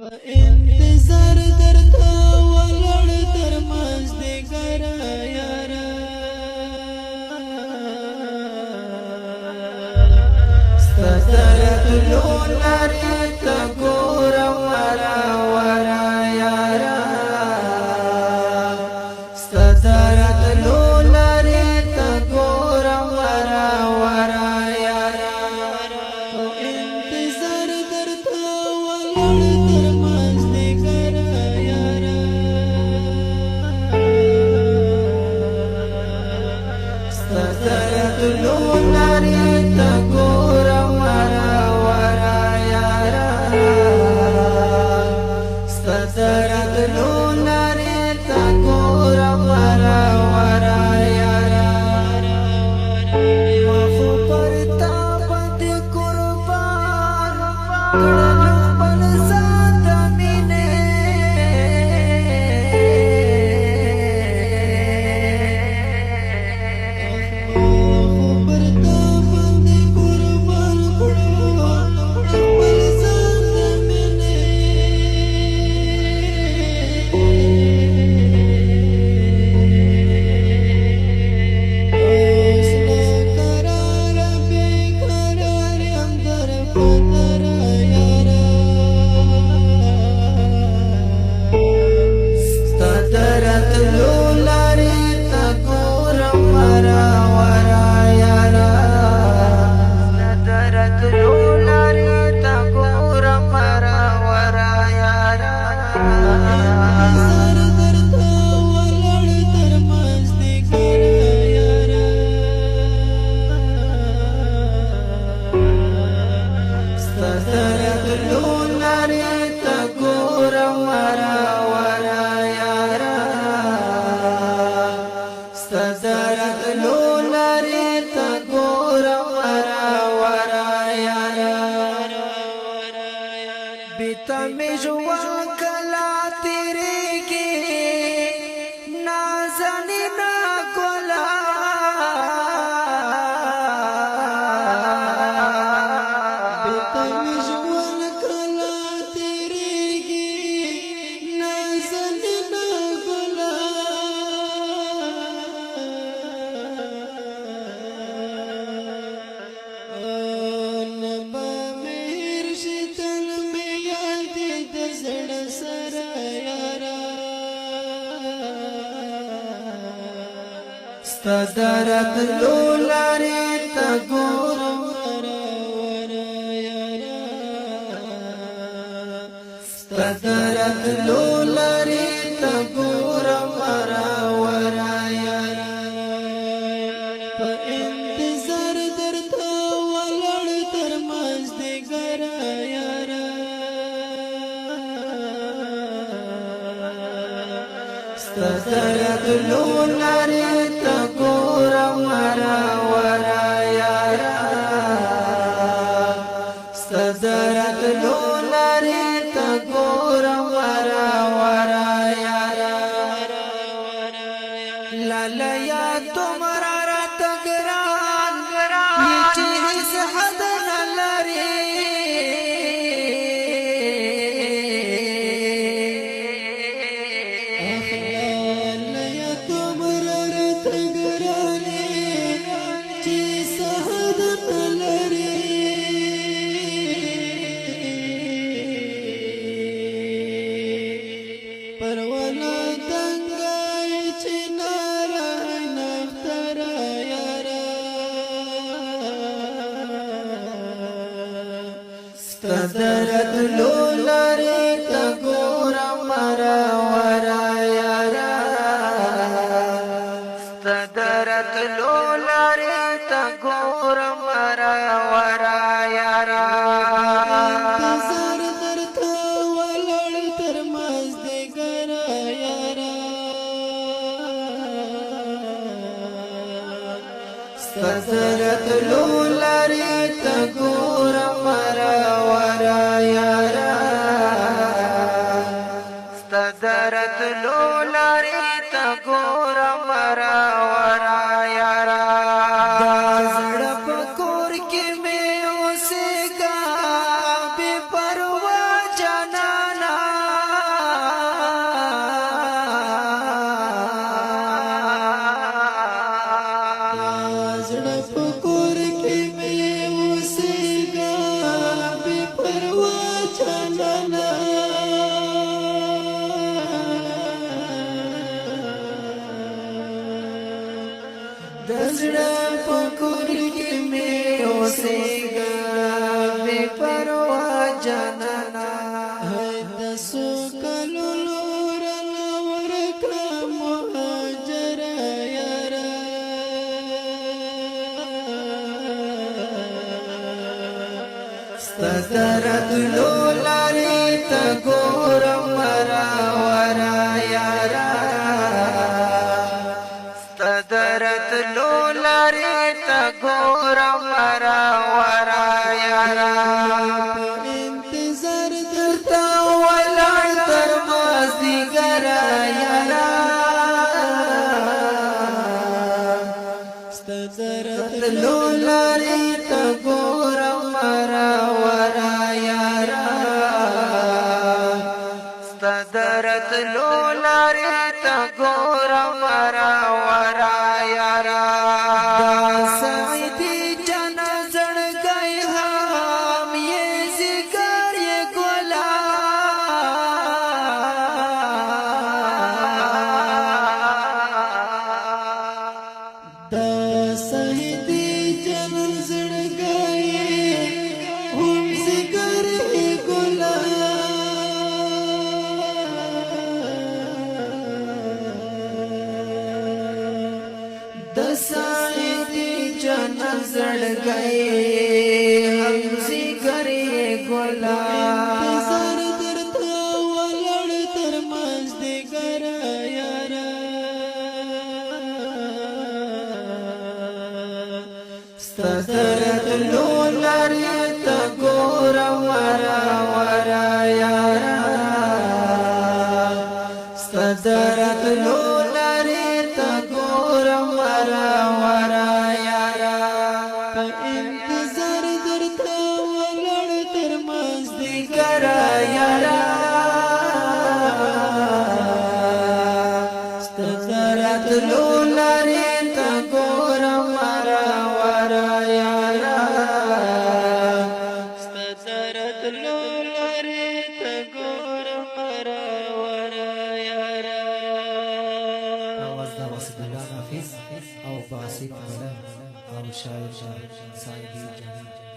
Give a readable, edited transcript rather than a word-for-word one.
انتظار درته ولړ تر مازدیګر یارا سترتلو لري ته ګورم ورا ورا یارا سترتلو لري ته ګورم ورا ورا یارا انتظار درته ولړ ستدرت لولاري تګورم ورا ورا یارا ستدرت لولاري تګورم ورا ورا یارا په انتظار درته ولړ تر مازدیګر یارا ستدرت لولاري ستدرت لولاري تګورم ورا ورا یارا لالا تمہارا رات ګران چې هیڅ حد نه لري لالا تمہارا رات ګران چې هیڅ حد نه لري ستدرت لولاري تګورم ورا ورا یارا ستدرت لولاري تګورم ورا ورا یارا انتظار درته ولړ تر مازدیګر یارا ستدرت لولاري تګورم ورا ستدرت لولاري تګورم ورا ورا یارا دا زړه په کور کې مې اوسېږه بې پروا جانانه دزړه پکور کې مې اوسېږه بے پروا جانانا د سوکلو لور ورکړه مهاجر یارا سترت لولاري ته ګورم ورا ورا یارا سترت لولاري ته ګورم ورا ورا یارا انتظار درته ولاړ تر مازدیګر یارا سترت لولاري ته ګورم ورا ورا یارا سترت لولاري ته ګورم ورا ورا یارا سعیدی جان زړګی هم یې ذکر یې ګلا د سهیدی جن زړګی هم ذکر ګلا د سعیدی جان زړګی هم ذکر یې ګلا انتظار درته ولړ تر مازدیګر یارا سترت لولاري ته ګورم ورا ورا یارا سترت لولاري ته ګورم ورا ورا یارا په انتظار درته ولړ تر ذکر یارا سترت لولاري ته ګورم ورا ورا یارا سترت لولري ته ګورم ورا ورا یارا آواز دا واسط الله حافظ او باسط ملا او شاعر سعیدی جان